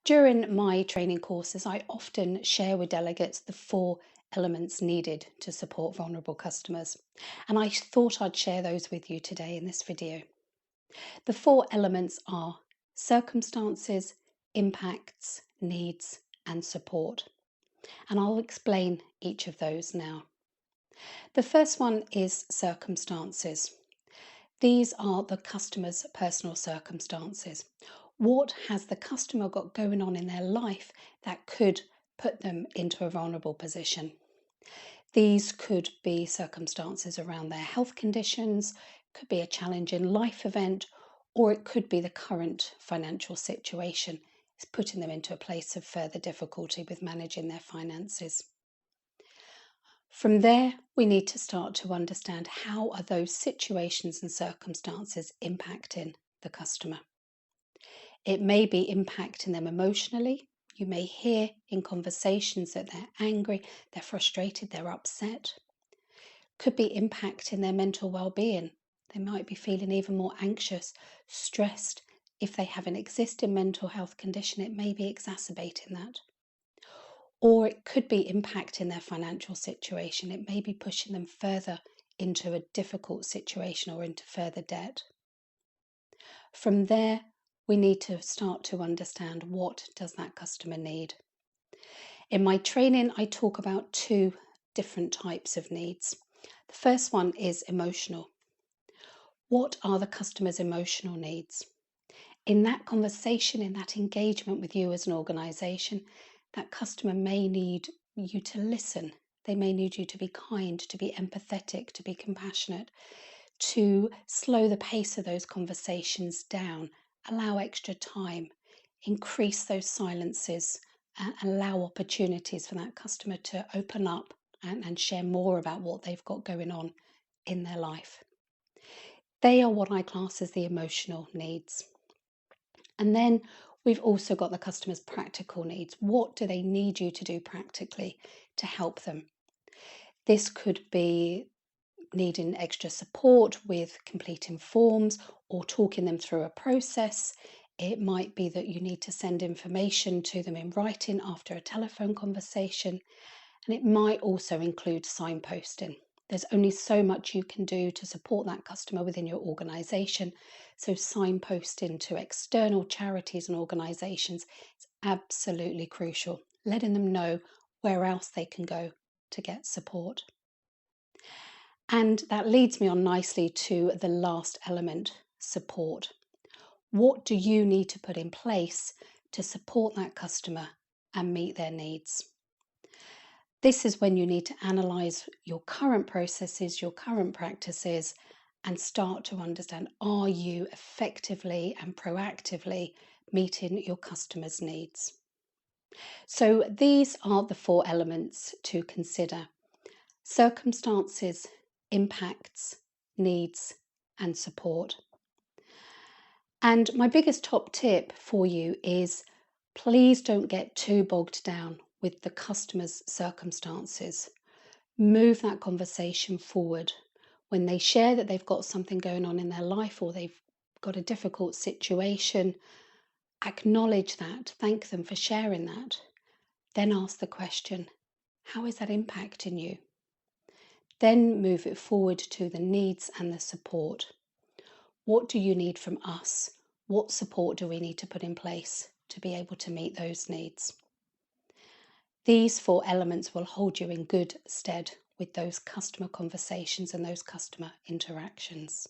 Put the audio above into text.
During my training courses, I often share with delegates the 4 elements needed to support vulnerable customers, and I thought I'd share those with you today in this video. The 4 elements are circumstances, impacts, needs, and support, and I'll explain each of those now. The first one is circumstances. These are the customer's personal circumstances. What has the customer got going on in their life that could put them into a vulnerable position? These could be circumstances around their health conditions, could be a challenging life event, or it could be the current financial situation. It's putting them into a place of further difficulty with managing their finances. From there, we need to start to understand how are those situations and circumstances impacting the customer. It may be impacting them emotionally. You may hear in conversations that they're angry, they're frustrated, they're upset. Could be impacting their mental well-being. They might be feeling even more anxious, stressed. If they have an existing mental health condition, it may be exacerbating that. Or it could be impacting their financial situation. It may be pushing them further into a difficult situation or into further debt. From there, we need to start to understand what does that customer need. In my training, I talk about 2 different types of needs. The first one is emotional. What are the customer's emotional needs? In that conversation, in that engagement with you as an organisation, that customer may need you to listen. They may need you to be kind, to be empathetic, to be compassionate, to slow the pace of those conversations down, allow extra time, increase those silences, and allow opportunities for that customer to open up and share more about what they've got going on in their life. They are what I class as the emotional needs. And then we've also got the customer's practical needs. What do they need you to do practically to help them? This could be needing extra support with completing forms or talking them through a process. It might be that you need to send information to them in writing after a telephone conversation. And it might also include signposting. There's only so much you can do to support that customer within your organisation. So signposting to external charities and organisations is absolutely crucial, letting them know where else they can go to get support. And that leads me on nicely to the last element, support. What do you need to put in place to support that customer and meet their needs? This is when you need to analyse your current processes, your current practices, and start to understand, are you effectively and proactively meeting your customers' needs? So these are the 4 elements to consider: circumstances, impacts, needs, and support. And my biggest top tip for you is please don't get too bogged down with the customer's circumstances. Move that conversation forward. When they share that they've got something going on in their life or they've got a difficult situation, acknowledge that, thank them for sharing that. Then ask the question, how is that impacting you? Then move it forward to the needs and the support. What do you need from us? What support do we need to put in place to be able to meet those needs? These 4 elements will hold you in good stead with those customer conversations and those customer interactions.